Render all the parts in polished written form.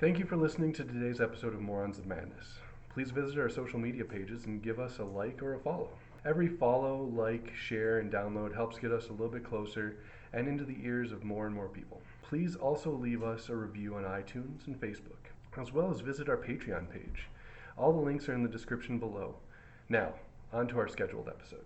Thank you for listening to today's episode of Morons of Madness. Please visit our social media pages and give us a like or a follow. Every follow, like, share, and download helps get us a little bit closer and into the ears of more and more people. Please also leave us a review on iTunes and Facebook, as well as visit our Patreon page. All the links are in the description below. Now, on to our scheduled episode.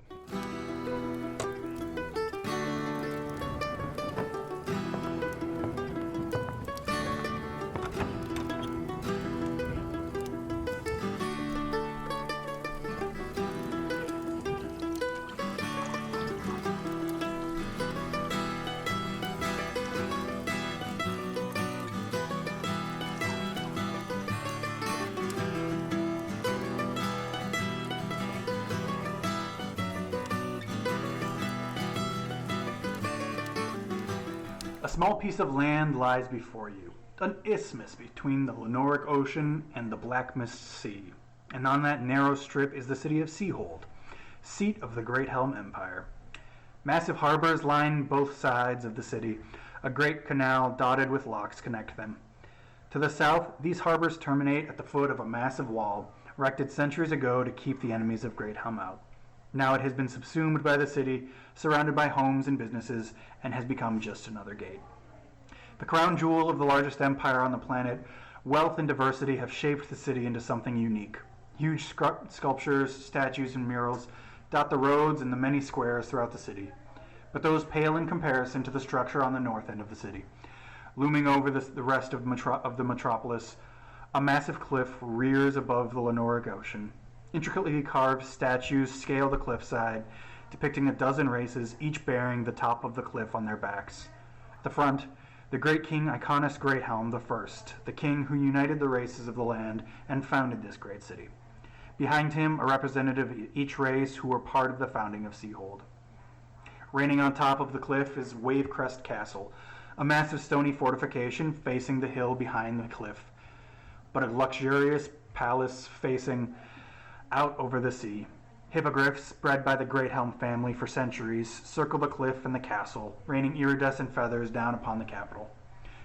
A small piece of land lies before you, an isthmus between the Lenoric Ocean and the Black Mist Sea, and on that narrow strip is the city of Seahold, seat of the Greathelm Empire. Massive harbors line both sides of the city. A great canal dotted with locks connect them. To the south, these harbors terminate at the foot of a massive wall, erected centuries ago to keep the enemies of Greathelm out. Now it has been subsumed by the city, surrounded by homes and businesses, and has become just another gate. The crown jewel of the largest empire on the planet, wealth and diversity have shaped the city into something unique. Huge sculptures, statues, and murals dot the roads and the many squares throughout the city. But those pale in comparison to the structure on the north end of the city. Looming over the rest of the metropolis, a massive cliff rears above the Lenoric Ocean. Intricately carved statues scale the cliffside, depicting a dozen races, each bearing the top of the cliff on their backs. At the front, the great king Iconis Greathelm I, the king who united the races of the land and founded this great city. Behind him, a representative of each race who were part of the founding of Seahold. Reigning on top of the cliff is Wave Crest Castle, a massive stony fortification facing the hill behind the cliff, but a luxurious palace facing out over the sea. Hippogriffs, bred by the Greathelm family for centuries, circle the cliff and the castle, raining iridescent feathers down upon the capital.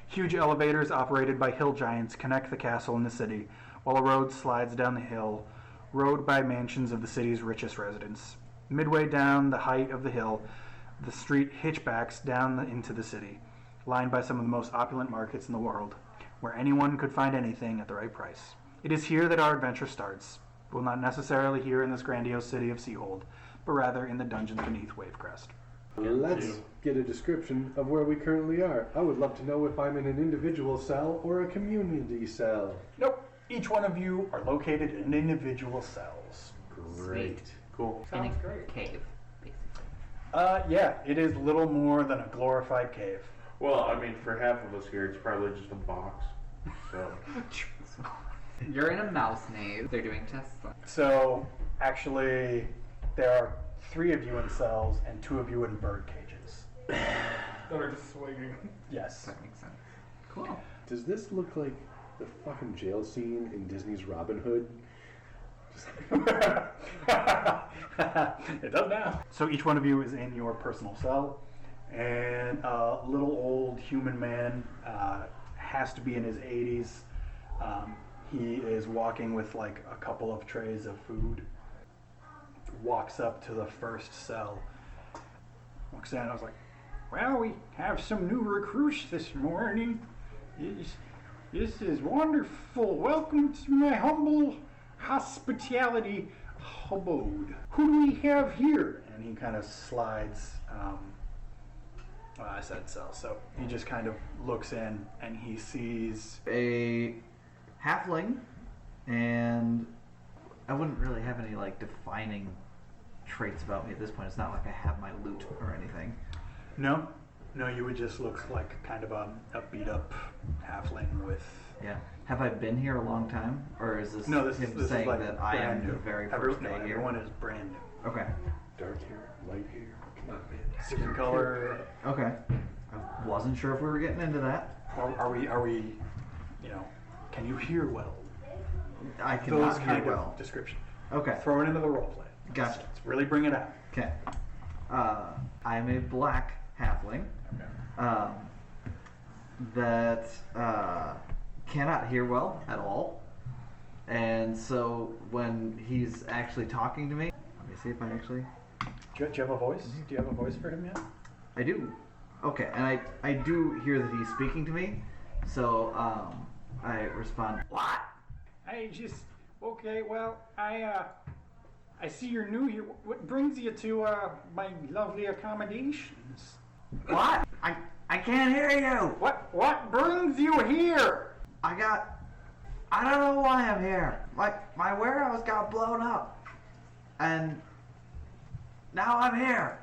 Huge elevators operated by hill giants connect the castle and the city, while a road slides down the hill, rowed by mansions of the city's richest residents. Midway down the height of the hill, the street hitchbacks down into the city, lined by some of the most opulent markets in the world, where anyone could find anything at the right price. It is here that our adventure starts. Well, not necessarily here in this grandiose city of Seahold, but rather in the dungeons beneath Wave Crest. Let's get a description of where we currently are. I would love to know if I'm in an individual cell or a community cell. Nope. Each one of you are located in individual cells. Great. Sweet. Cool. Sounds great. Cave, basically. Yeah, it is little more than a glorified cave. Well, I mean, for half of us here, it's probably just a box. So, You're in a mouse nave. They're doing tests. So, actually, there are 3 of you in cells and 2 of you in bird cages. That are just swinging. Yes. That makes sense. Cool. Does this look like the fucking jail scene in Disney's Robin Hood? It does now. So each one of you is in your personal cell, and a little old human man has to be in his 80s. He is walking with like a couple of trays of food. Walks up to the first cell. Walks in. I was like, "Well, we have some new recruits this morning. This is wonderful. Welcome to my humble hospitality abode. Who do we have here?" And he kind of slides. I said cell, so he just kind of looks in and he sees a halfling, and I wouldn't really have any like defining traits about me at this point. It's not like I have my loot or anything. No, you would just look like kind of a beat up halfling with. Yeah. Have I been here a long time, or is this No, this him is saying like that I am the very first day here? Everyone is brand new. Okay. Dark hair, light hair. Come on, man. Skin color. Okay. I wasn't sure if we were getting into that. Are we? Can you hear well? I Those cannot kind hear well. of description. Okay. Throw it into the role play. Gotcha. Let's really bring it out. Okay. I'm a black halfling. Okay. That cannot hear well at all. And so when he's actually talking to me, let me see if I actually... Do you have a voice? Do you have a voice for him yet? I do. Okay, and I do hear that he's speaking to me, so I respond, "What?" Okay, well, I see you're new here. What brings you to my lovely accommodations? What? I can't hear you. What brings you here? I don't know why I'm here. Like, my warehouse got blown up, and now I'm here.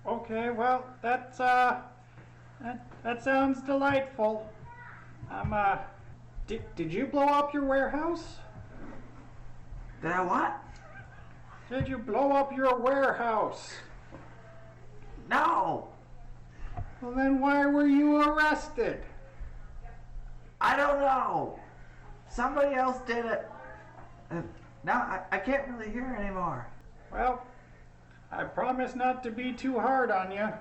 Okay, well, that sounds delightful. Did you blow up your warehouse? Did I what? Did you blow up your warehouse? No. Well, then why were you arrested? I don't know. Somebody else did it. Now I can't really hear anymore. Well, I promise not to be too hard on you.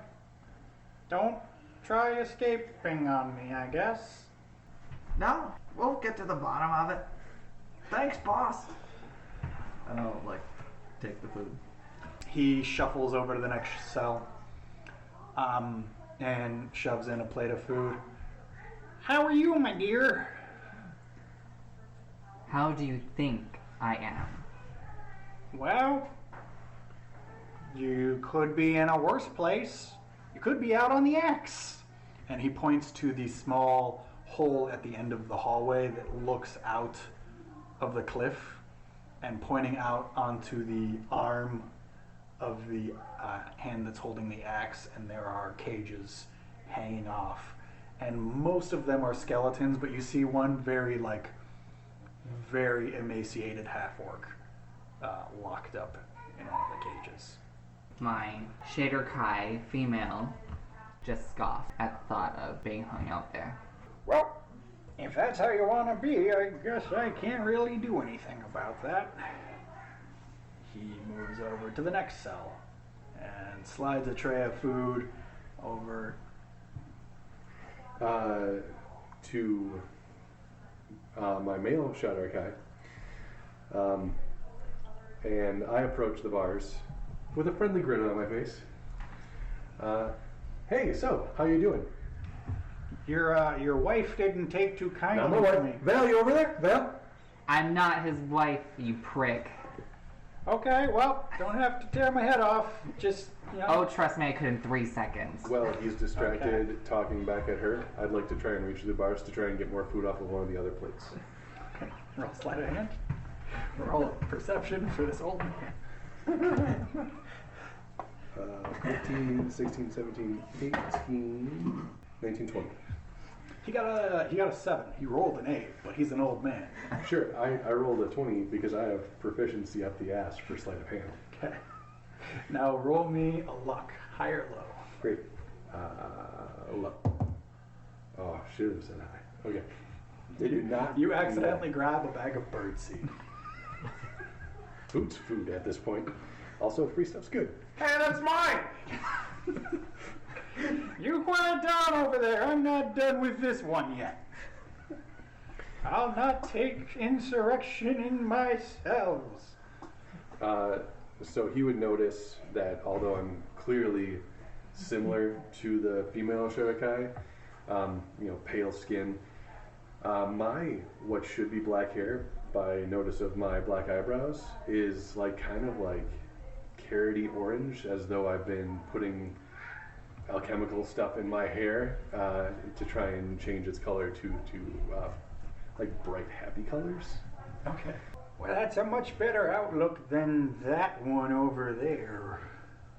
Don't try escaping on me, I guess. No, we'll get to the bottom of it. Thanks, boss. I don't take the food. He shuffles over to the next cell and shoves in a plate of food. How are you, my dear? How do you think I am? Well, you could be in a worse place. You could be out on the X. And he points to the small hole at the end of the hallway that looks out of the cliff, and pointing out onto the arm of the hand that's holding the axe, and there are cages hanging off. And most of them are skeletons, but you see one very emaciated half-orc locked up in one of the cages. My Shader Kai female just scoffed at the thought of being hung out there. Well, if that's how you want to be, I guess I can't really do anything about that. He moves over to the next cell and slides a tray of food over to my male Shadarkai, and I approach the bars with a friendly grin on my face. Hey, so how you doing? Your wife didn't take too kindly my to wife. me. Val, you over there? Val? I'm not his wife, you prick. Okay, well, don't have to tear my head off. Just, Oh, trust me, I could in 3 seconds. Well, he's distracted talking back at her. I'd like to try and reach the bars to try and get more food off of one of the other plates. roll sleight of hand. Roll perception for this old man. 15, 16, 17, 18, 19, 20. He got a 7. He rolled an 8, but he's an old man. Sure, I rolled a 20 because I have proficiency up the ass for sleight of hand. Okay. Now roll me a luck, high or low. Great. Low. Oh, should have said high. Okay. Did you not? You accidentally grab a bag of birdseed. Food's food at this point. Also, free stuff's good. Hey, that's mine! You quiet down over there. I'm not done with this one yet. I'll not take insurrection in my cells. So he would notice that although I'm clearly similar to the female Shurikai, pale skin, my what should be black hair, by notice of my black eyebrows, is kind of carroty orange, as though I've been putting alchemical stuff in my hair to try and change its color to bright happy colors. Okay. Well, that's a much better outlook than that one over there.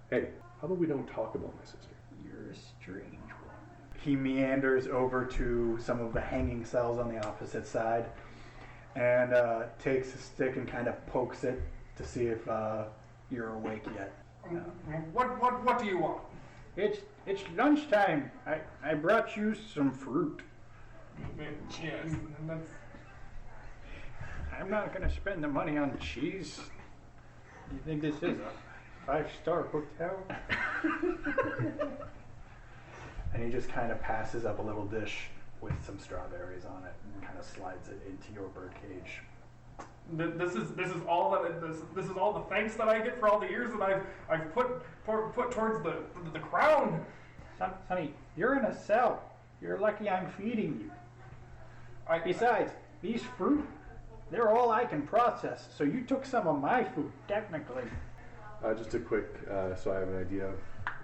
Hey, how about we don't talk about my sister? You're a strange one. He meanders over to some of the hanging cells on the opposite side and takes a stick and kind of pokes it to see if you're awake yet. What do you want? It's lunchtime. I brought you some fruit. Yes, that's... I'm not gonna spend the money on cheese. You think this is a 5-star hotel? And he just kind of passes up a little dish with some strawberries on it and kind of slides it into your birdcage. This is all the thanks that I get for all the years that I've put towards the crown. Sonny, you're in a cell. You're lucky I'm feeding you. Besides, these fruit, they're all I can process. So you took some of my food, technically. Just a quick, so I have an idea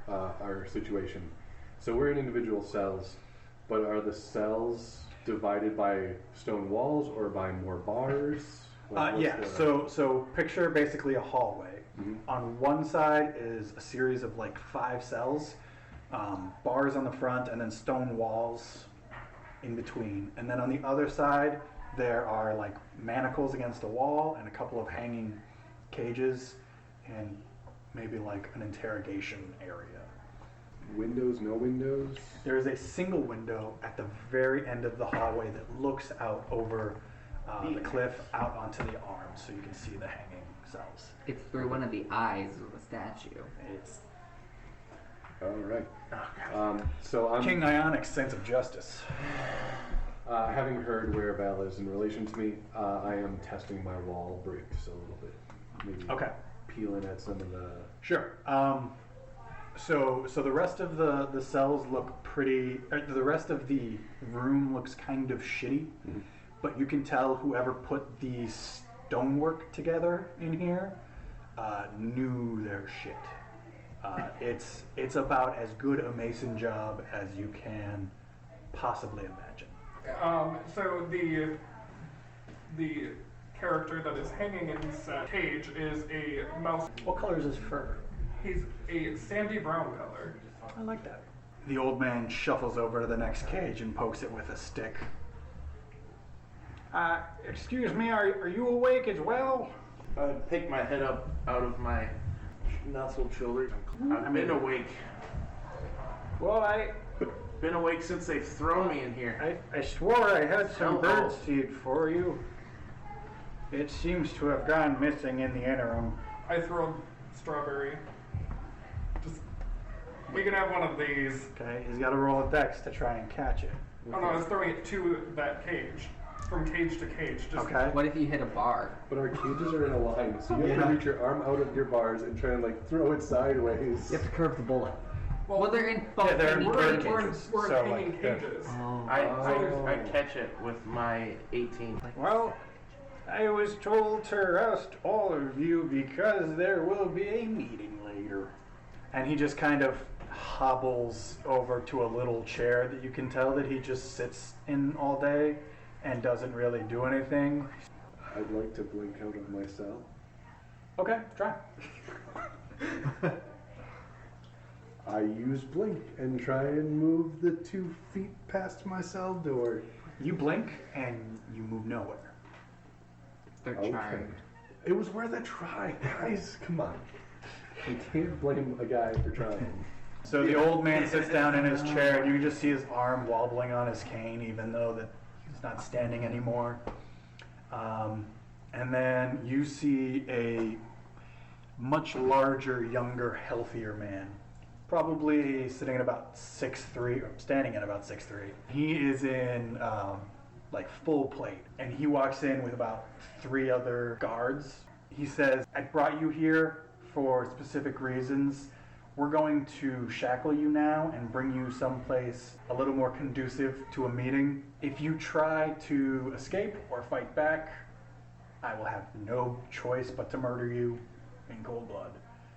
of our situation. So we're in individual cells, but are the cells divided by stone walls or by more bars? So picture basically a hallway. Mm-hmm. On one side is a series of like 5 cells, bars on the front, and then stone walls in between. And then on the other side, there are like manacles against a wall and a couple of hanging cages and maybe like an interrogation area. Windows, no windows? There is a single window at the very end of the hallway that looks out over the cliff out onto the arms, so you can see the hanging cells. It's through one of the eyes of the statue. It's All right. So I'm King Ionic's sense of justice. having heard where Val is in relation to me, I am testing my wall bricks a little bit. Maybe Okay. peeling at some of the. Sure. So the rest of the cells look pretty. The rest of the room looks kind of shitty, but you can tell whoever put the stonework together in here knew their shit. It's about as good a mason job as you can possibly imagine. So the character that is hanging in this cage is a mouse. What color is his fur? He's a sandy brown color. I like that. The old man shuffles over to the next cage and pokes it with a stick. Excuse me, are you awake as well? I pick my head up out of my nestled shoulder. I've been awake. Well, Been awake since they've thrown me in here. I swore I had some Oh. bird seed for you. It seems to have gone missing in the interim. I throw a strawberry. Just, we can have one of these. Okay, he's got to roll a dex to try and catch it. Oh no, I was throwing it to that cage. From cage to cage. Just Okay. What if you hit a bar? But our cages are in a line, so you have Yeah. to reach your arm out of your bars and try and like throw it sideways. You have to curve the bullet. Well, they're in both Yeah, they're in hanging bird cages. cages. We're So, hanging like, yeah. cages. Oh. I catch it with my 18. Well, I was told to arrest all of you because there will be a meeting later. And he just kind of hobbles over to a little chair that you can tell that he just sits in all day and doesn't really do anything. I'd like to blink out of my cell. Okay, try. I use blink and try and move the 2 feet past my cell door. You blink and you move nowhere. They're Okay. charmed. It was worth a try, guys. Come on. You can't blame a guy for trying. So the old man sits down in his chair and you can just see his arm wobbling on his cane even though that he's not standing anymore. And then you see a much larger, younger, healthier man. Probably sitting at about 6'3", or standing at about 6'3". He is in like full plate, and he walks in with about 3 other guards. He says, "I brought you here for specific reasons. We're going to shackle you now and bring you someplace a little more conducive to a meeting. If you try to escape or fight back, I will have no choice but to murder you in cold blood.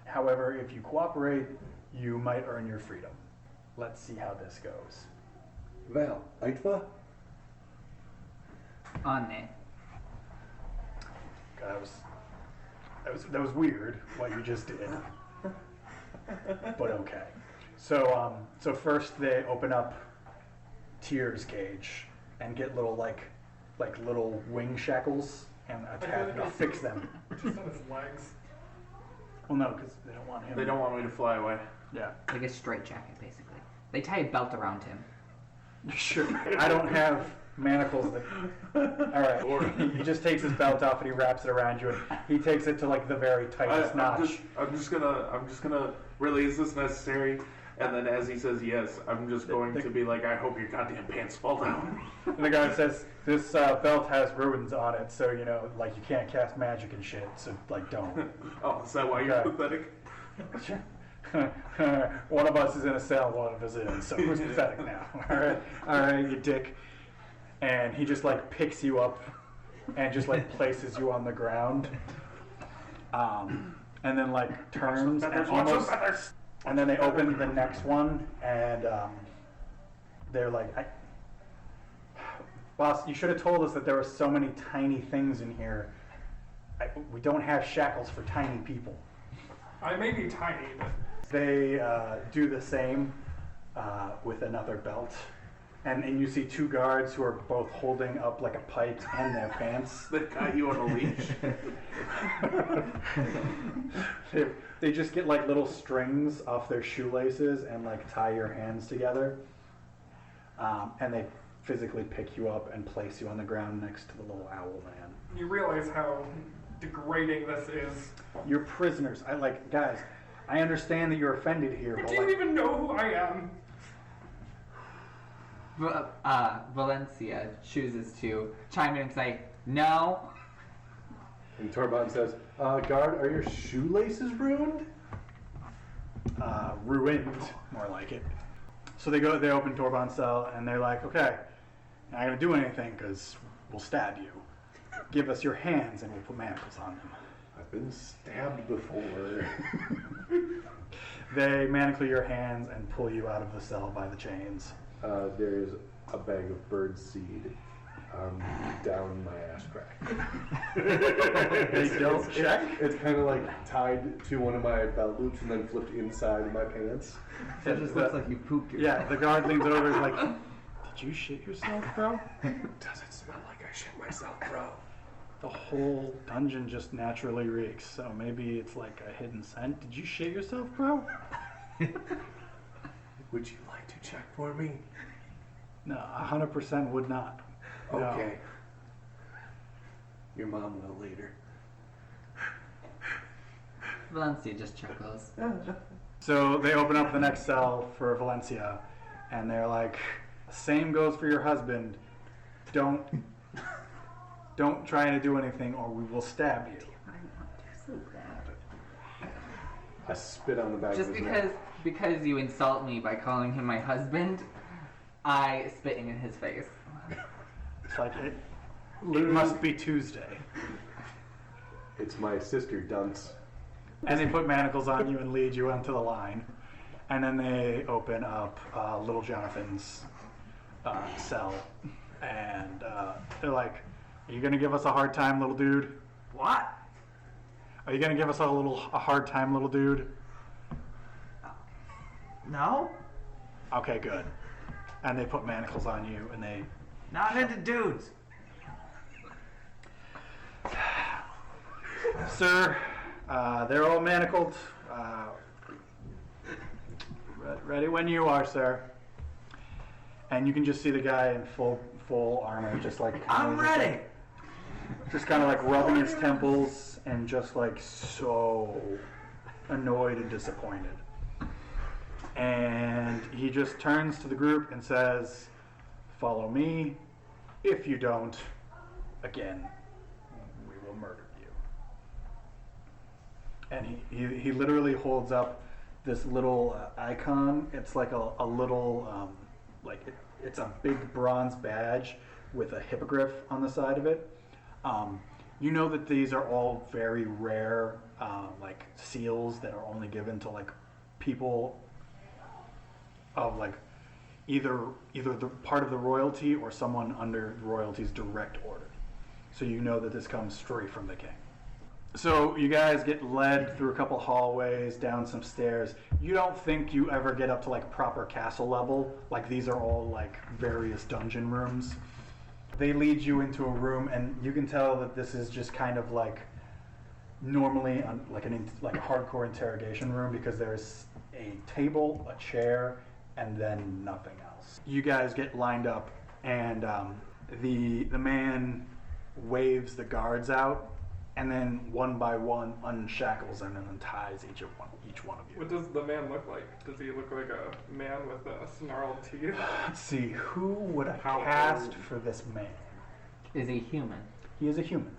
However, if you cooperate, you might earn your freedom. Let's see how this goes." Val, Aitva? On it. That was weird what you just did, but okay. So first they open up Tyr's cage and get little like little wing shackles and affix them. Just on his legs. Well, no, because they don't want him. They don't want me to fly away. Yeah, Like a straitjacket, basically. They tie a belt around him. sure. I don't have manacles that. All right. He just takes his belt off and he wraps it around you, and he takes it to like the very tightest notch. I'm just gonna really, is this necessary? And then as he says yes, I'm just going to be like, I hope your goddamn pants fall down. And the guy says, this belt has ruins on it, so, you like, you can't cast magic and shit, so, like, don't. Oh, is that why you're pathetic? One of us is in a cell, one of us isn't, so who's pathetic now? All right, you dick. And he just, like, picks you up and just, like, places you on the ground. And then, like, turns and almost... And then they open the next one, and they're like, boss, you should have told us that there were so many tiny things in here. We don't have shackles for tiny people. I may be tiny, but... They do the same with another belt. And you see two guards who are both holding up like a pipe and their pants. They got you on a leash. They just get like little strings off their shoelaces and like tie your hands together. And they physically pick you up and place you on the ground next to the little owl man. You realize how degrading this is. You're prisoners. Guys, I understand that you're offended here, But but do you even know who I am? Valencia chooses to chime in and say, no. And Torban says, guard, are your shoelaces ruined? Ruined, more like it. So they open Torban's cell, and they're like, okay, you're not going to do anything, because we'll stab you. Give us your hands, and we'll put manacles on them. I've been stabbed before. They manacle your hands and pull you out of the cell by the chains. There's a bag of bird seed down my ass crack. They don't check? It's kind of like tied to one of my belt loops and then flipped inside my pants. So it just looks like you pooped yourself. Yeah, the guard leans over and is like, did you shit yourself, bro? Does it smell like I shit myself, bro? The whole dungeon just naturally reeks, so maybe it's like a hidden scent. Did you shit yourself, bro? Would you like to check for me? No, 100% would not. No. Okay. Your mom will later. Valencia just chuckles. So they open up the next cell for Valencia, and they're like, same goes for your husband. Don't try to do anything or we will stab you. I spit on the back Just of his neck. because you insult me by calling him my husband, I spit in his face. It's like, it must be Tuesday. It's my sister, Dunce. And they put manacles on you and lead you onto the line. And then they open up little Jonathan's cell. And they're like, are you going to give us a hard time, little dude? What? Are you going to give us a hard time, little dude? No? Okay, good. And they put manacles on you and they... Not into dudes. Sir, they're all manacled. Ready when you are, sir. And you can just see the guy in full armor, just like... I'm ready! Just kind of like rubbing his temples and just like so annoyed and disappointed. And he just turns to the group and says, follow me. If you don't, again, we will murder you. And he literally holds up this little icon. It's like a little, it's a big bronze badge with a hippogriff on the side of it. You know that these are all very rare, like seals that are only given to like people of like either the part of the royalty or someone under royalty's direct order. So you know that this comes straight from the king. So you guys get led through a couple hallways, down some stairs. You don't think you ever get up to like proper castle level. Like these are all like various dungeon rooms. They lead you into a room, and you can tell that this is just kind of like normally like a hardcore interrogation room, because there's a table, a chair, and then nothing else. You guys get lined up, and the man waves the guards out, and then one by one unshackles them and then ties each one of you. What does the man look like? Does he look like a man with snarled teeth? Let's see, who would I How cast old? for this man? Is he human? He is a human.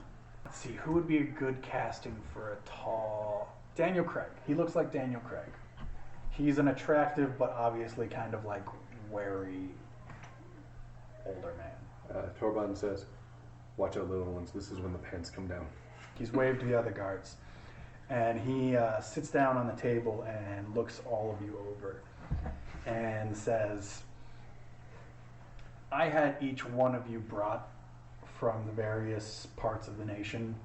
Let's see, who would be a good casting for a tall... Daniel Craig. He looks like Daniel Craig. He's an attractive but obviously kind of like wary older man. Torban says, "Watch out, little ones. This is when the pants come down." He's waved to the other guards. And he sits down on the table and looks all of you over and says, I had each one of you brought from the various parts of the nation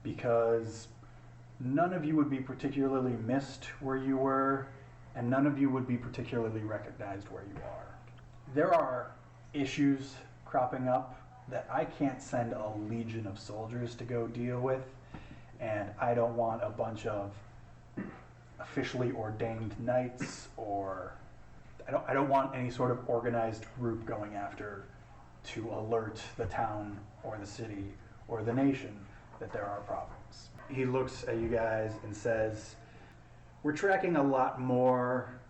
because none of you would be particularly missed where you were, and none of you would be particularly recognized where you are. There are issues cropping up that I can't send a legion of soldiers to go deal with, and I don't want a bunch of officially ordained knights, or I don't want any sort of organized group going after to alert the town or the city or the nation that there are problems. He looks at you guys and says, we're tracking a lot more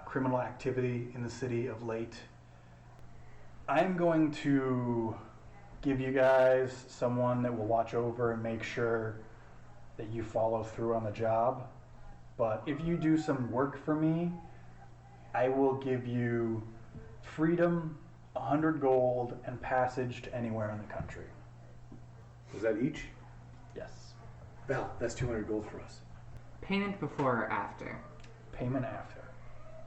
criminal activity in the city of late. I'm going to give you guys someone that will watch over and make sure that you follow through on the job. But if you do some work for me, I will give you freedom, 100 gold, and passage to anywhere in the country. Is that each? Yes. Val, that's 200 gold for us. Payment before or after? Payment after.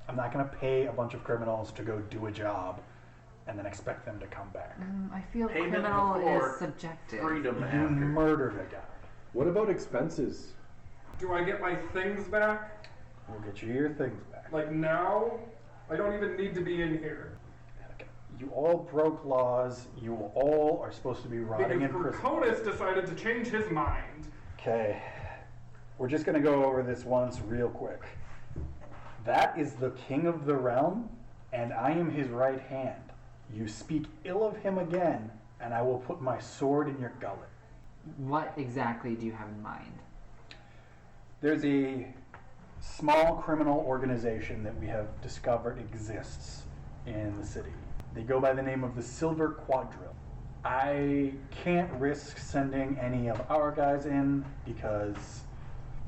I'm not going to pay a bunch of criminals to go do a job and then expect them to come back. I feel Payment criminal before, is subjective. Freedom You after. murdered a guy. What about expenses? Do I get my things back? We'll get you your things back. Like now? I don't even need to be in here. You all broke laws. You all are supposed to be rotting in Because prison. Draconis decided to change his mind. Okay. We're just going to go over this once real quick. That is the king of the realm, and I am his right hand. You speak ill of him again, and I will put my sword in your gullet. What exactly do you have in mind? There's a small criminal organization that we have discovered exists in the city. They go by the name of the Silver Quadrille. I can't risk sending any of our guys in because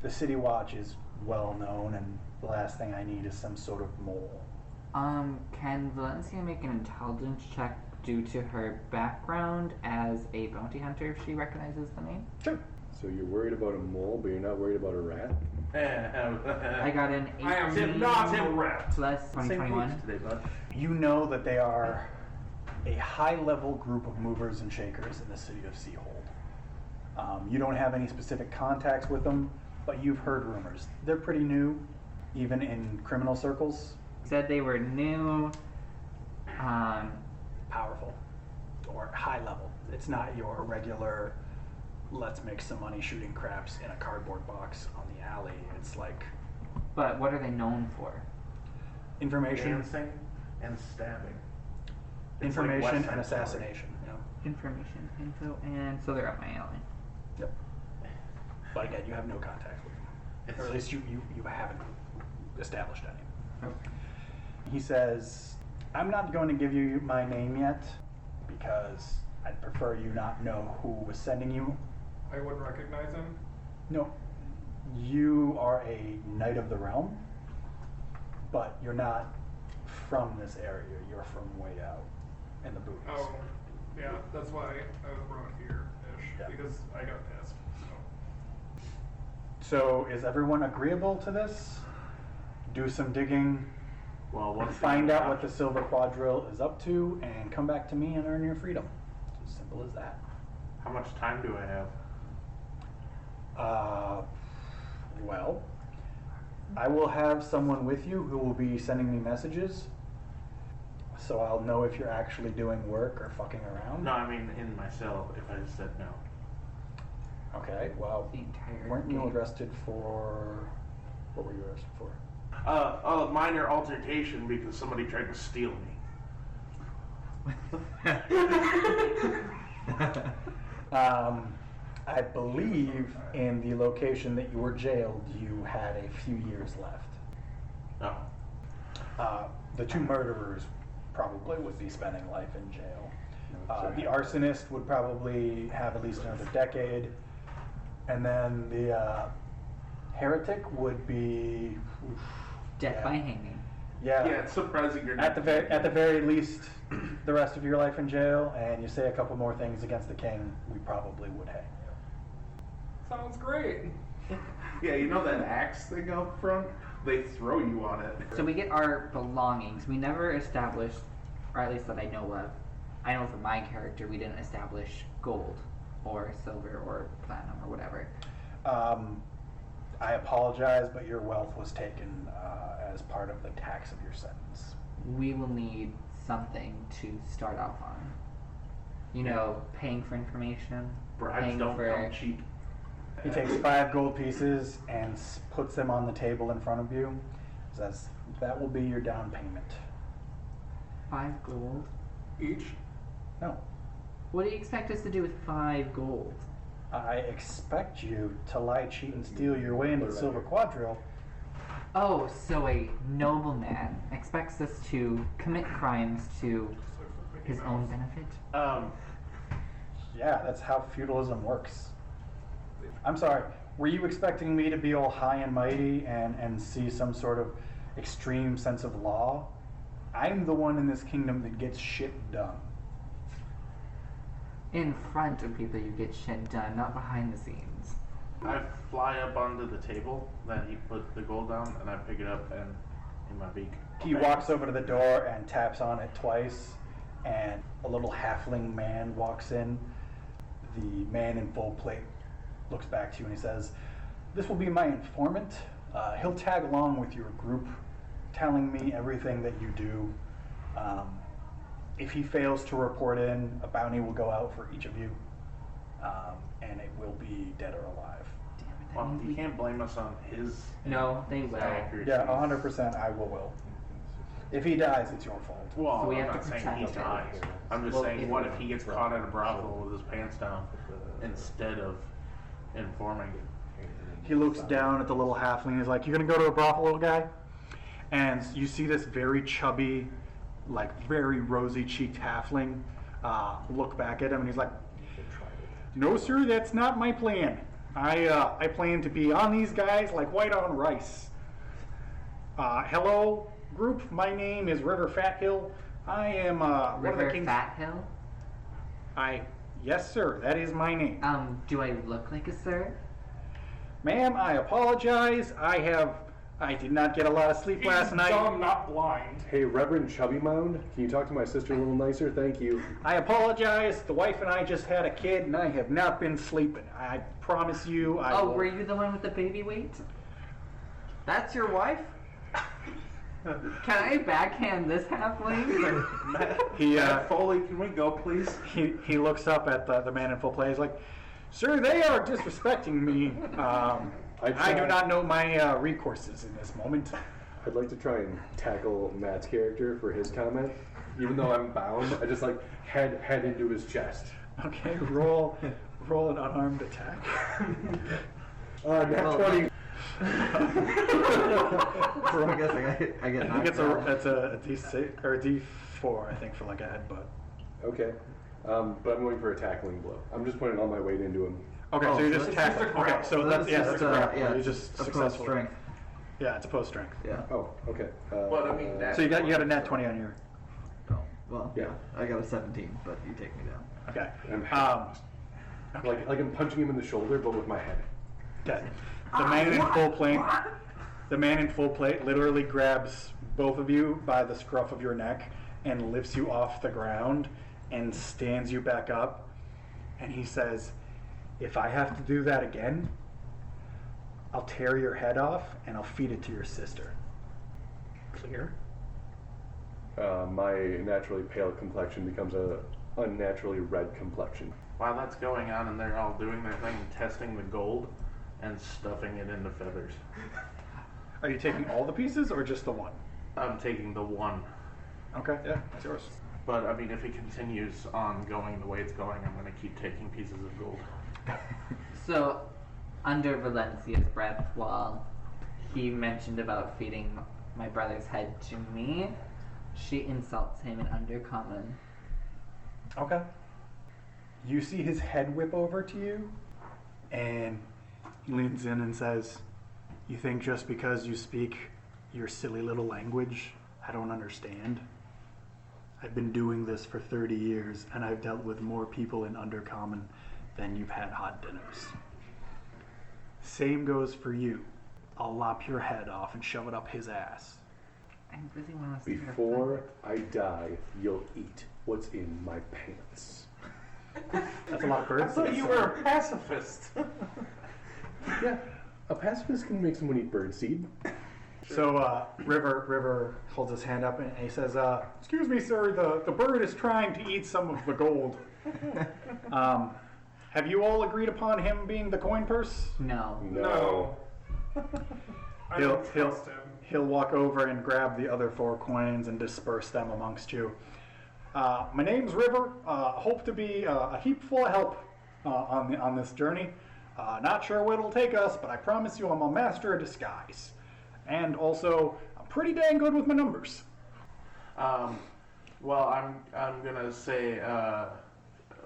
the City Watch is well known, and the last thing I need is some sort of mole. Can Valencia make an intelligence check due to her background as a bounty hunter if she recognizes the name? Sure. So you're worried about a mole, but you're not worried about a rat? I got an 18 I am not a rat. plus Same 2021. page today, bud. You know that they are a high-level group of movers and shakers in the city of Seahold. You don't have any specific contacts with them, but you've heard rumors. They're pretty new, even in criminal circles. Said they were new. Powerful, or high-level. It's not your regular, let's make some money shooting craps in a cardboard box on the alley. It's like But what are they known for? information, Dancing and stabbing. It's information, like West and Side Story. assassination. Yeah. Information, info, and so they're up my alley. Yep. But again, you have no contact with them. Or at least you haven't established any. Okay. He says, I'm not going to give you my name yet because I'd prefer you not know who was sending you. I wouldn't recognize him. No, you are a knight of the realm, but you're not from this area. You're from way out in the booties. Oh, yeah, that's why I was brought here-ish. Yeah. Because I got pissed. So is everyone agreeable to this? Do some digging, Well, once find out what the Silver Quadrille is up to, and come back to me and earn your freedom. It's as simple as that. How much time do I have? Well, I will have someone with you who will be sending me messages, so I'll know if you're actually doing work or fucking around. No, I mean in my cell. If I said no. Okay, well, The entire weren't you game. arrested for... What were you arrested for? A minor altercation because somebody tried to steal me. I believe in the location that you were jailed, you had a few years left. Oh. The two murderers probably would be spending life in jail. The arsonist would probably have at least another decade. And then the heretic would be... Death by hanging. Yeah. Yeah, it's surprising you're not. At the very least, the rest of your life in jail, and you say a couple more things against the king, we probably would hang you. Sounds great. Yeah, you know that axe thing out front? They throw you on it. So we get our belongings. We never established, or at least that I know of. I know for my character, we didn't establish gold, or silver, or platinum, or whatever. I apologize, but your wealth was taken as part of the tax of your sentence. We will need something to start off on. You know, paying for information. Bribes paying don't for... come cheap. He takes 5 gold pieces and puts them on the table in front of you. Says, that will be your down payment. 5 gold? Each? No. What do you expect us to do with 5 gold? I expect you to lie, cheat, and steal your way into the Silver Quadrille. Oh, so a nobleman expects us to commit crimes to his own benefit? Yeah, that's how feudalism works. I'm sorry, were you expecting me to be all high and mighty and see some sort of extreme sense of law? I'm the one in this kingdom that gets shit done. In front of people you get shit done, not behind the scenes. I fly up onto the table that he put the gold down, and I pick it up and in my beak. He walks over to the door and taps on it twice, and a little halfling man walks in. The man in full plate looks back to you and he says, "This will be my informant. He'll tag along with your group, telling me everything that you do. If he fails to report in, a bounty will go out for each of you, and it will be dead or alive." Damn it, that Well, means you we... can't blame us on his. No, they will. accuracy. Yeah, 100% I will. If he dies, it's your fault. Well, So we I'm have not to saying he protect him. dies. I'm just Well, saying, if- what if he gets caught at a brothel with his pants down instead of informing? He looks down at the little halfling. He's like, "You gonna go to a brothel, little guy?" And you see this very chubby, like very rosy-cheeked halfling look back at him, and he's like, "No, sir, that's not my plan. I plan to be on these guys like white on rice. Hello, group. My name is River Fathill. I am one of the River king's." Fat Hill? Yes, sir. That is my name. Do I look like a sir? Ma'am, I apologize. I did not get a lot of sleep last night. Dumb, not blind. Hey, Reverend Chubby Mound, can you talk to my sister a little nicer? Thank you. I apologize. The wife and I just had a kid, and I have not been sleeping. I promise you, I Oh, will. were you the one with the baby weight? That's your wife? Can I backhand this halfling? He Foley, can we go, please? he looks up at the man in full play. He's like, "Sir, they are disrespecting me. I do not know my recourses in this moment." I'd like to try and tackle Matt's character for his comment. Even though I'm bound, I just like head into his chest. Okay, roll an unarmed attack. Nat 20. I guess I get I knocked think out. it's a D6 or a D4, I think, for like a headbutt. Okay. But I'm going for a tackling blow. I'm just putting all my weight into him. Okay, Oh, so you're so just it's just a tackling. Okay, grapple. so that's just a grapple. yeah, You just opposed successful. strength. Yeah, it's opposed strength. Yeah. Oh, okay. But I mean, So you got a nat 20 on your. Oh, well, Yeah. I got a 17, but you take me down. Okay. I'm like I'm punching him in the shoulder, but with my head. Okay. The man in full plate. The man in full plate literally grabs both of you by the scruff of your neck and lifts you off the ground and stands you back up. And he says, "If I have to do that again, I'll tear your head off and I'll feed it to your sister." Clear? My naturally pale complexion becomes a unnaturally red complexion. While that's going on and they're all doing their thing, testing the gold and stuffing it into feathers. Are you taking all the pieces or just the one? I'm taking the one. Okay, yeah, that's yours. But I mean, if it continues on going the way it's going, I'm gonna keep taking pieces of gold. So, under Valencia's breath, while he mentioned about feeding my brother's head to me, she insults him in Undercommon. Okay. You see his head whip over to you, and he leans in and says, "You think just because you speak your silly little language, I don't understand? I've been doing this for 30 years, and I've dealt with more people in Undercommon than you've had hot dinners. Same goes for you. I'll lop your head off and shove it up his ass." I really want to see her Before I die, you'll eat what's in my pants. That's a lot of I birds. thought you were a pacifist. Yeah, a pacifist can make someone eat birdseed. So River holds his hand up and he says, "Excuse me, sir. The bird is trying to eat some of the gold. Have you all agreed upon him being the coin purse?" No. No. I don't trust him. He'll walk over and grab the other 4 coins and disperse them amongst you. "My name's River. Hope to be a heap full of help on this journey. Not sure where it'll take us, but I promise you I'm a master of disguise. And also, I'm pretty dang good with my numbers." Well, I'm gonna say,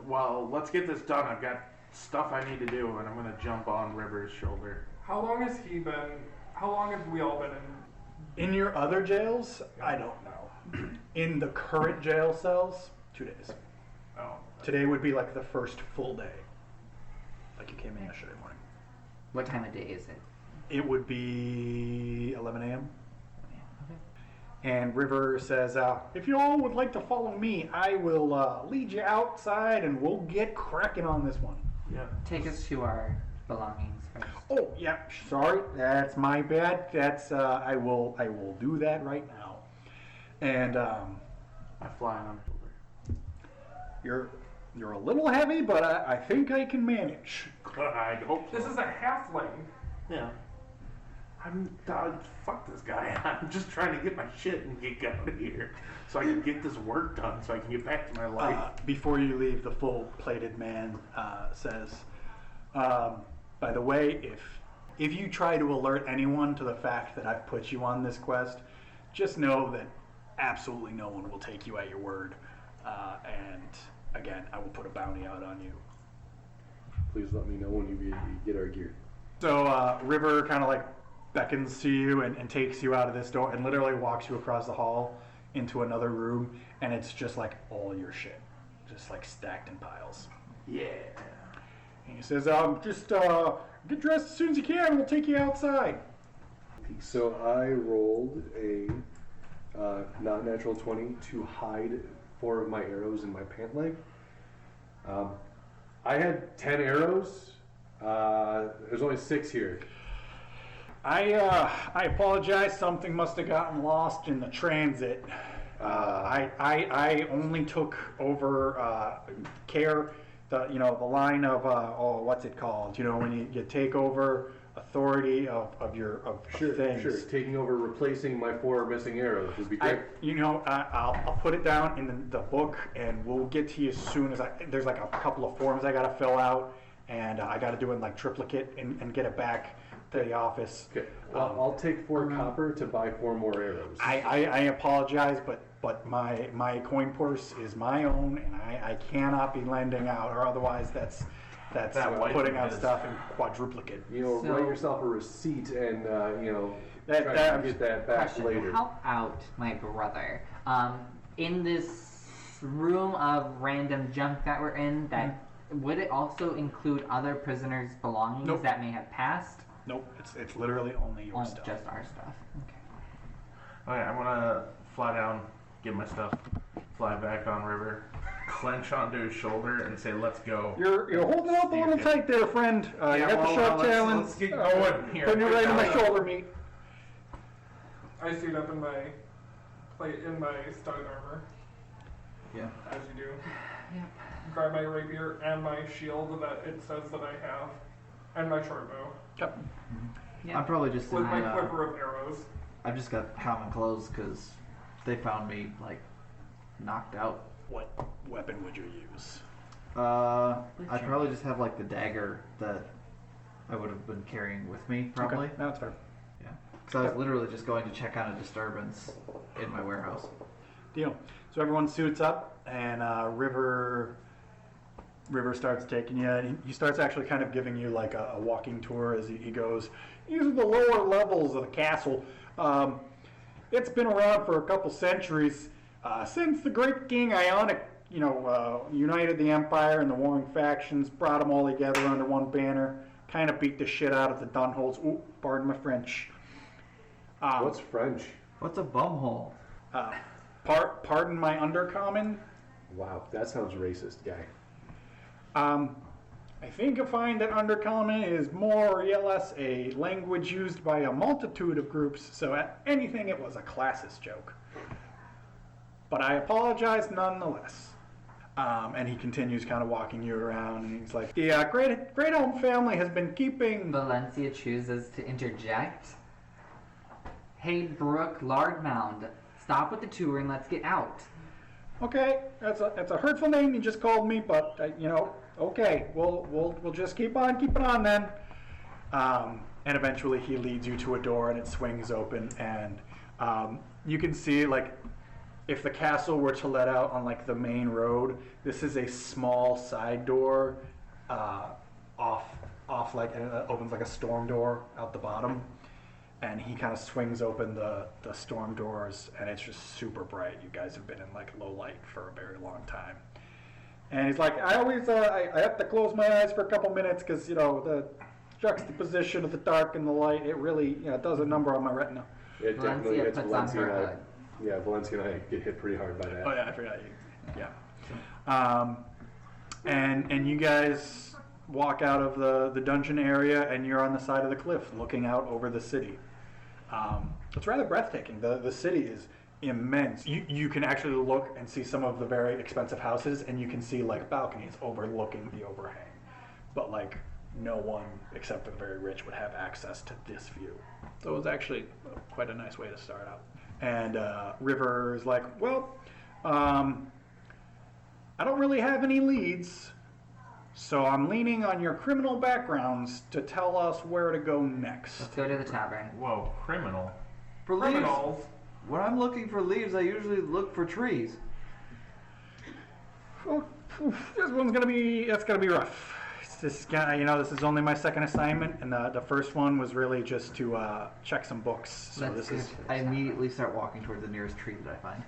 well, let's get this done. I've got stuff I need to do, and I'm gonna jump on River's shoulder. How long has he been? How long have we all been in? In your other jails, I don't know. In the current jail cells, 2 days. Oh. Today would be like the first full day. Like you came in yesterday morning. What time of day is it? It would be 11 a.m. Okay. And River says, "If you all would like to follow me, I will lead you outside and we'll get cracking on this one." Yeah. Take us to our belongings first. Oh, yeah, sorry, that's my bad. That's I will do that right now. And I fly on shoulder. you're a little heavy, but I think I can manage. I hope so. This is a halfling. Yeah. Fuck this guy. I'm just trying to get my shit and get out of here so I can get this work done so I can get back to my life. Before you leave, the full-plated man says, "By the way, if you try to alert anyone to the fact that I've put you on this quest, just know that absolutely no one will take you at your word. And again, I will put a bounty out on you." Please let me know when you get our gear. So River kind of like beckons to you and takes you out of this door and literally walks you across the hall into another room, and it's just like all your shit, just like stacked in piles. Yeah. And he says, "Just get dressed as soon as you can. We'll take you outside." So I rolled a not natural 20 to hide 4 of my arrows in my pant leg. I had 10 arrows. There's only 6 here. I apologize. Something must have gotten lost in the transit. I only took over care. The line of what's it called? When you take over authority of your things. Sure. Taking over, replacing my 4 missing arrows would be great. I'll put it down in the book, and we'll get to you as soon as there's like a couple of forms I got to fill out, and I got to do it in like triplicate and get it back to the office. Okay. Well, I'll take 4 copper to buy 4 more arrows. I apologize, but my coin purse is my own, and I cannot be lending out, or otherwise that's putting out stuff in quadruplicate. Write yourself a receipt and try to get that back Question, later. help out my brother. In this room of random junk that we're in, would it also include other prisoners' belongings Nope. that may have passed? Nope, it's literally only your stuff. Just our stuff. Okay. Okay, I'm gonna fly down, get my stuff, fly back on River, clench onto his shoulder, and say, "Let's go." You're holding up a little tight there, friend. You got the sharp talons. Let's get going here. Putting it right in my shoulder meat. I suit up in my studded armor, Yeah. as you do. Yep. Grab my rapier and my shield that it says that I have, and my short bow Yep. Yeah. I'm probably just in with my quiver of arrows. I've just got common clothes because they found me like knocked out. What weapon would you use? I'd probably just have like the dagger that I would have been carrying with me, probably. Okay. No, that's fair. Yeah. So I was literally just going to check on a disturbance in my warehouse. Deal. So everyone suits up, and River starts taking you, and he starts actually kind of giving you like a walking tour as he goes. These are the lower levels of the castle. It's been around for a couple centuries. Since the great King Ionic, united the Empire and the warring factions, brought them all together under one banner, kind of beat the shit out of the Dunholds. Ooh, pardon my French. What's French? What's a bumhole? Pardon my undercommon. Wow, that sounds racist, guy. I think you'll find that undercommon is more or less a language used by a multitude of groups, so at anything it was a classist joke. But I apologize nonetheless. And he continues kind of walking you around, and he's like, the Greathelm family has been keeping... Valencia chooses to interject. Hey, Brooke Lardmound, stop with the touring, let's get out. Okay, that's a hurtful name you just called me, but, okay, we'll just keep on keeping on then. And eventually he leads you to a door, and it swings open, and you can see, like, if the castle were to let out on like the main road, this is a small side door off like, and it opens like a storm door out the bottom, and he kind of swings open the storm doors, and it's just super bright. You guys have been in like low light for a very long time, and he's like, I always I have to close my eyes for a couple minutes because the juxtaposition of the dark and the light, it really does a number on my retina. It definitely Valencia hits puts on Valencia her and I. hood. Yeah, Valencia and I get hit pretty hard by that. Oh yeah, I forgot you. Yeah. And you guys walk out of the dungeon area, and you're on the side of the cliff looking out over the city. It's rather breathtaking. The city is immense. You can actually look and see some of the very expensive houses, and you can see like balconies overlooking the overhang. But like no one except for the very rich would have access to this view. So it was actually quite a nice way to start out. And River is like, well, I don't really have any leads, so I'm leaning on your criminal backgrounds to tell us where to go next. Let's go to the tavern. Whoa, criminal. For leaves, Criminals. when I'm looking for leaves, I usually look for trees. Oh, this one's gonna be rough. This guy, this is only my second assignment, and the first one was really just to check some books. So That's this is I immediately start walking toward the nearest tree that I find.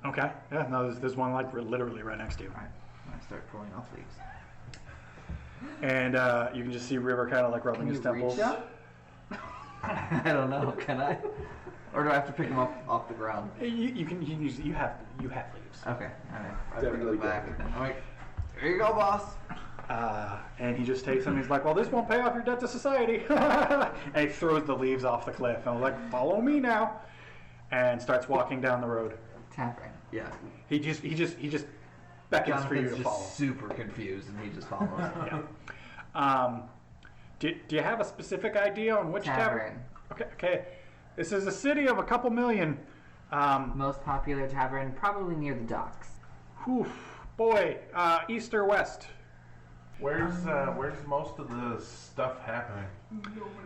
okay. Yeah, no, there's one like literally right next to you. Alright, I start pulling off leaves. And you can just see River kind of like rubbing Can his you temples. reach up? I don't know, can I? Or do I have to pick them up off the ground? You have leaves. Okay, alright. I Definitely bring them back. definitely. Alright, here you go, boss. And he just takes them. He's like, well, this won't pay off your debt to society. And he throws the leaves off the cliff. And I was like, follow me now. And starts walking down the road. Tavern. Yeah. He just beckons for you Jonathan's to just follow. super confused and he just follows. Yeah. Do you have a specific idea on which tavern? Okay. This is a city of a couple million. Most popular tavern, probably near the docks. Whew, boy, east or west? Where's most of the stuff happening?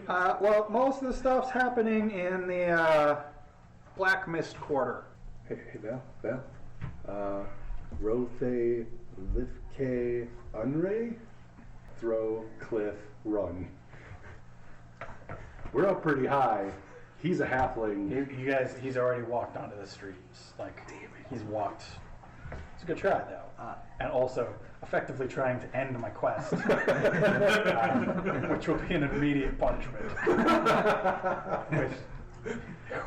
Well, most of the stuff's happening in the Black Mist Quarter. Hey, Val. Rothe, Lifke, Unray? Throw, cliff, run. We're up pretty high. He's a halfling. You guys, he's already walked onto the streets. Like, he's walked. It's a good try, though. And also, effectively trying to end my quest, which will be an immediate punishment. With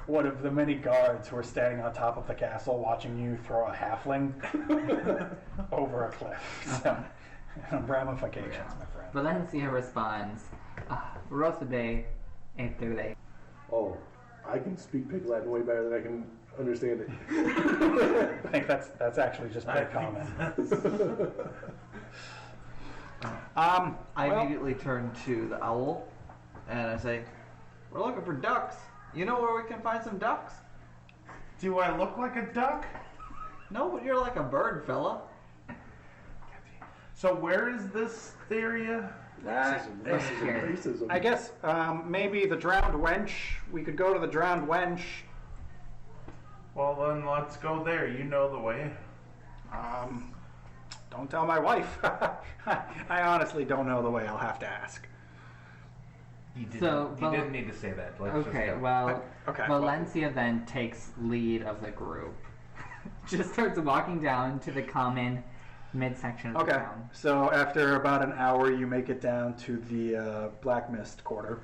one of the many guards who are standing on top of the castle watching you throw a halfling over a cliff. So, ramifications, my friend. Valencia responds, Rosabe, Etere. Oh, I can speak Pig Latin way better than I can understand it. I think that's actually just pretty common. I immediately turn to the owl and I say, we're looking for ducks. You know where we can find some ducks? Do I look like a duck? No, but you're like a bird, fella. So where is this area? Racism. I guess maybe the drowned wench. We could go to the drowned wench. Well, then let's go there. You know the way. Don't tell my wife. I honestly don't know the way. I'll have to ask. He didn't need to say that. Let's Okay, just go. well, Okay. Valencia then takes lead of the group. Just starts walking down to the common midsection of the Okay, town. so after about an hour, you make it down to the Black Mist quarter.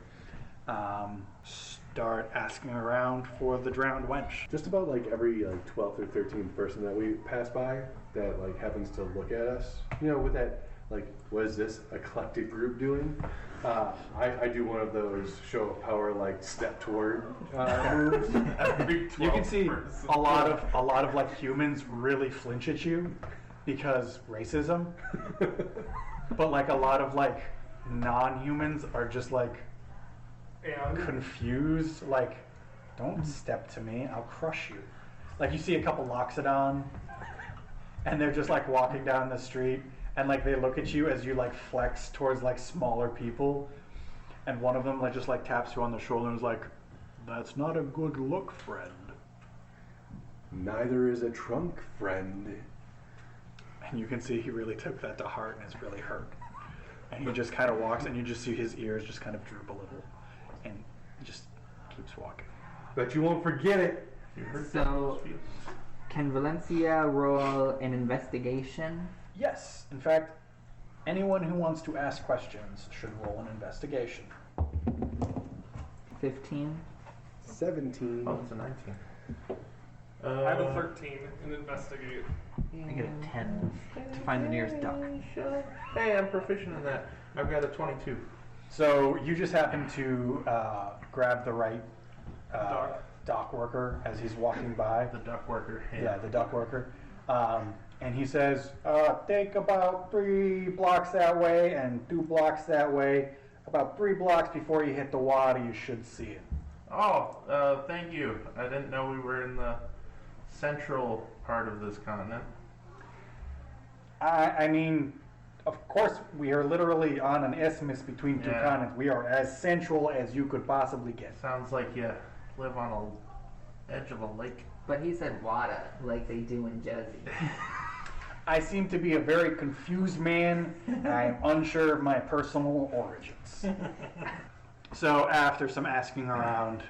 Start asking around for the drowned wench. Just about like every 12th or 13th person that we pass by that like happens to look at us, with that like, what is this eclectic group doing? I do one of those show of power like step toward moves. You can see a lot of like humans really flinch at you because racism, but like a lot of like non-humans are just like confused, like, don't step to me, I'll crush you. Like you see a couple Loxodon and they're just like walking down the street and like they look at you as you like flex towards like smaller people, and one of them like just like taps you on the shoulder and is like, that's not a good look, friend. Neither is a trunk, friend. And you can see he really took that to heart and it's really hurt. And he just kind of walks and you just see his ears just kind of droop a little. And he just keeps walking. But you won't forget it. So, can Valencia roll an investigation? Yes, in fact, anyone who wants to ask questions should roll an investigation. 15? 17. Oh, it's a 19. I have a 13 and investigate. I get a 10 to find the nearest duck. Hey, I'm proficient in that. I've got a 22. So you just happen to grab the right dock worker as he's walking by. The duck worker. Yeah, the duck worker. And he says, take about 3 blocks that way and 2 blocks that way. About 3 blocks before you hit the water, you should see it. Oh, thank you. I didn't know we were in the central part of this continent. I mean, of course, we are literally on an isthmus between 2 continents. We are as central as you could possibly get. Sounds like you live on the edge of a lake. But he said water, like they do in Jersey. I seem to be a very confused man. I'm unsure of my personal origins. So after some asking around,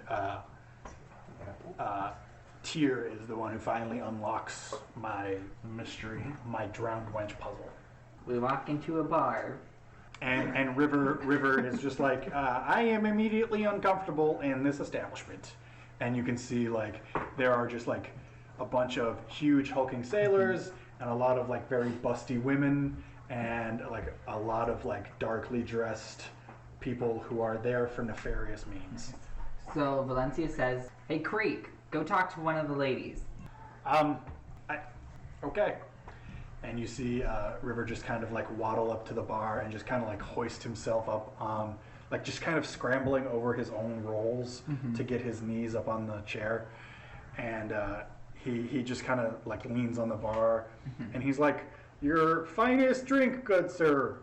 Tyr is the one who finally unlocks my mystery, my drowned wench puzzle. We walk into a bar. And River is just like, I am immediately uncomfortable in this establishment. And you can see like there are just like a bunch of huge hulking sailors and a lot of like very busty women and like a lot of like darkly dressed people who are there for nefarious means. So Valencia says, hey Creek, go talk to one of the ladies. Okay. And you see River just kind of like waddle up to the bar and just kind of like hoist himself up, like just kind of scrambling over his own rolls to get his knees up on the chair. And he just kind of like leans on the bar and he's like, your finest drink, good sir.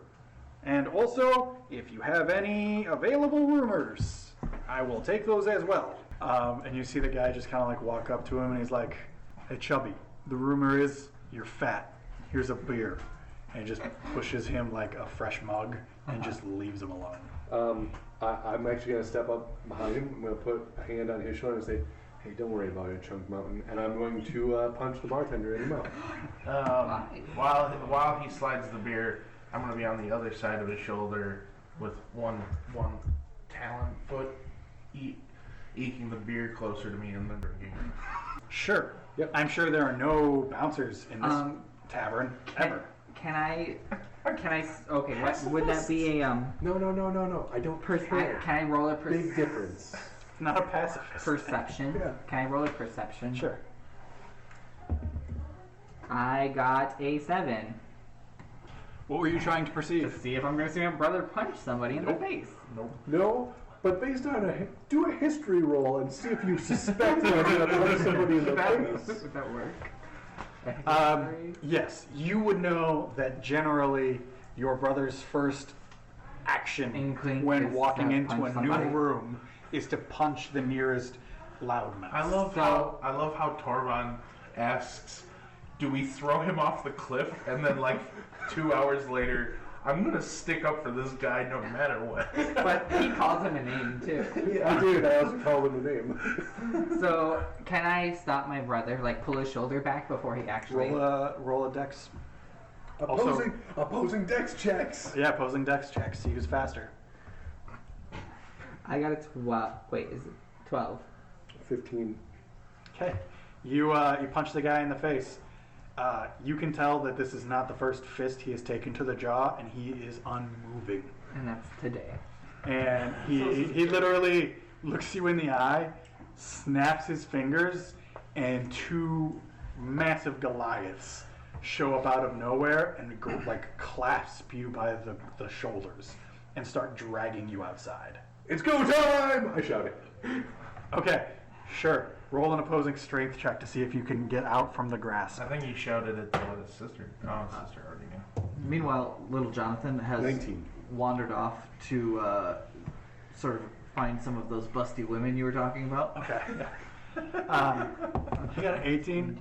And also, if you have any available rumors, I will take those as well. And you see the guy just kind of like walk up to him and he's like, hey Chubby, the rumor is you're fat. Here's a beer. And he just pushes him like a fresh mug and just leaves him alone. I'm actually going to step up behind him. I'm going to put a hand on his shoulder and say, hey, don't worry about it, Chunk Mountain. And I'm going to punch the bartender in the mouth. While he slides the beer, I'm going to be on the other side of his shoulder with one talon foot eking the beer closer to me and then drinking. Sure. Yep. I'm sure there are no bouncers in this tavern ever. Can I? Okay, what would that be? No. I don't care. Can I roll a Big difference. Not a pacifist. perception? Yeah. Can I roll a perception? Sure. I got a 7. What were you trying to To perceive? see if I'm going to see my brother punch somebody in the face. No, but based on do a history roll and see if you suspect I'm going to punch somebody in the face. Would that work? Yes, you would know that generally your brother's first action Inkling when is walking to into a punch new somebody. room is to punch the nearest loudmouth. I love how Torvon asks, "Do we throw him off the cliff?" And then like 2 hours later, "I'm gonna stick up for this guy no matter what." But he calls him a name too. I did. I also called him a name. So can I stop my brother, like pull his shoulder back before he actually? Roll a dex. Also- Opposing dex checks. Yeah, opposing dex checks. See who's faster. I got a 12. Wait, is it 12? 15. Okay. You punch the guy in the face. You can tell that this is not the first fist he has taken to the jaw, and he is unmoving. And that's today. And he literally looks you in the eye, snaps his fingers, and two massive Goliaths show up out of nowhere and go, like clasp you by the shoulders and start dragging you outside. It's go time! I shouted. Okay, sure. Roll an opposing strength check to see if you can get out from the grasp. I think he shouted it to his sister. Oh, his sister already knew. Meanwhile, little Jonathan has 19. wandered off to sort of find some of those busty women you were talking about. Okay. You got an 18.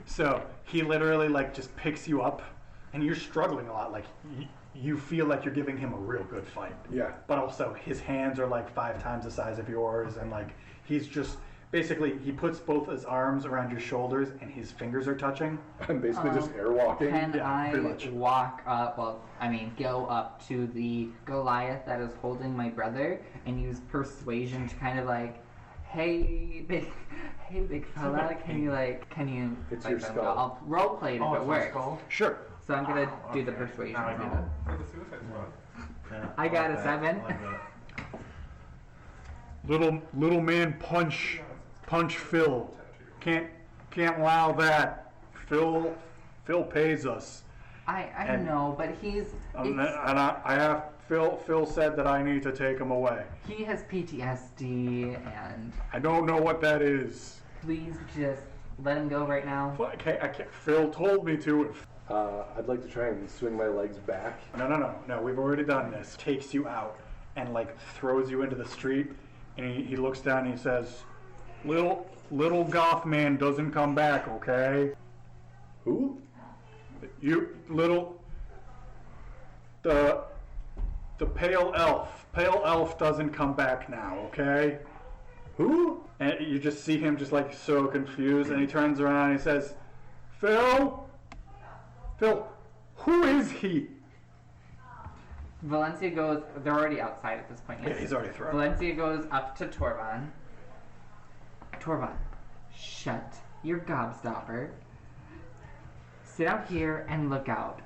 So he literally like just picks you up, and you're struggling a lot. Like you feel like you're giving him a real good fight. Yeah. But also his hands are like 5 times the size of yours, and like he's just basically he puts both his arms around your shoulders, and his fingers are touching. I'm basically just airwalking. Can Yeah, pretty I much. walk up? Well, I mean, go up to the Goliath that is holding my brother and use persuasion to kind of like, hey big fella, can you? It's like, your skull. I'll role play it if it it's my works. skull? Sure. So I'm gonna do the Okay. persuasion. Now I get roll. it. For the Suicide Squad. Yeah, I got like a that. 7. I like that. Little man punch Phil. Can't allow that. Phil pays us. I And- know, but he's And it's- I have Phil said that I need to take him away. he has PTSD, and I don't know what that is. please just let him go right now. I can't. Phil told me to. I'd like to try and swing my legs back. No. We've already done this. Takes you out and like throws you into the street, and he looks down and he says, "Little goth man doesn't come back, okay? Who? You little the pale elf. Pale elf doesn't come back now, okay?" Who? And you just see him just like so confused, and he turns around and he says, Phil, who is he?" Valencia goes. They're already outside at this point. Yeah, he's already thrown. Valencia goes up to Torvon. Torvon, shut your gobstopper. Sit out here and look out.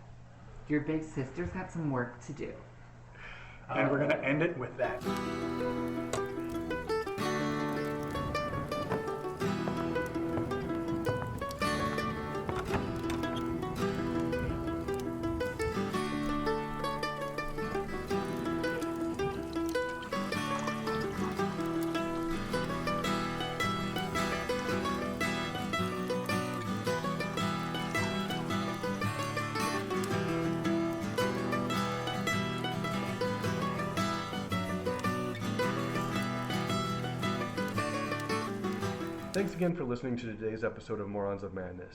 Your big sister's got some work to do. And we're gonna end it with that. Thanks again for listening to today's episode of Morons of Madness.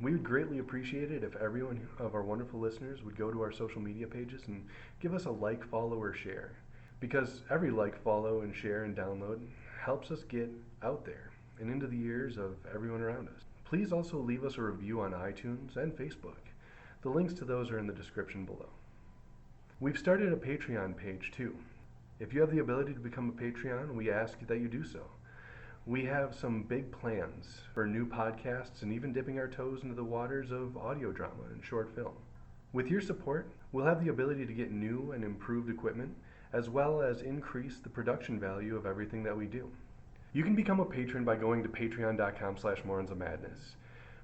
We would greatly appreciate it if everyone of our wonderful listeners would go to our social media pages and give us a like, follow, or share. Because every like, follow, and share and download helps us get out there and into the ears of everyone around us. Please also leave us a review on iTunes and Facebook. The links to those are in the description below. We've started a Patreon page too. If you have the ability to become a Patreon, we ask that you do so. We have some big plans for new podcasts and even dipping our toes into the waters of audio drama and short film. With your support, we'll have the ability to get new and improved equipment, as well as increase the production value of everything that we do. You can become a patron by going to patreon.com/moronsofmadness.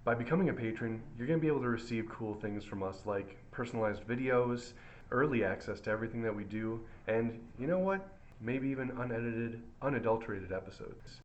By becoming a patron, you're going to be able to receive cool things from us like personalized videos, early access to everything that we do, and you know what? Maybe even unedited, unadulterated episodes.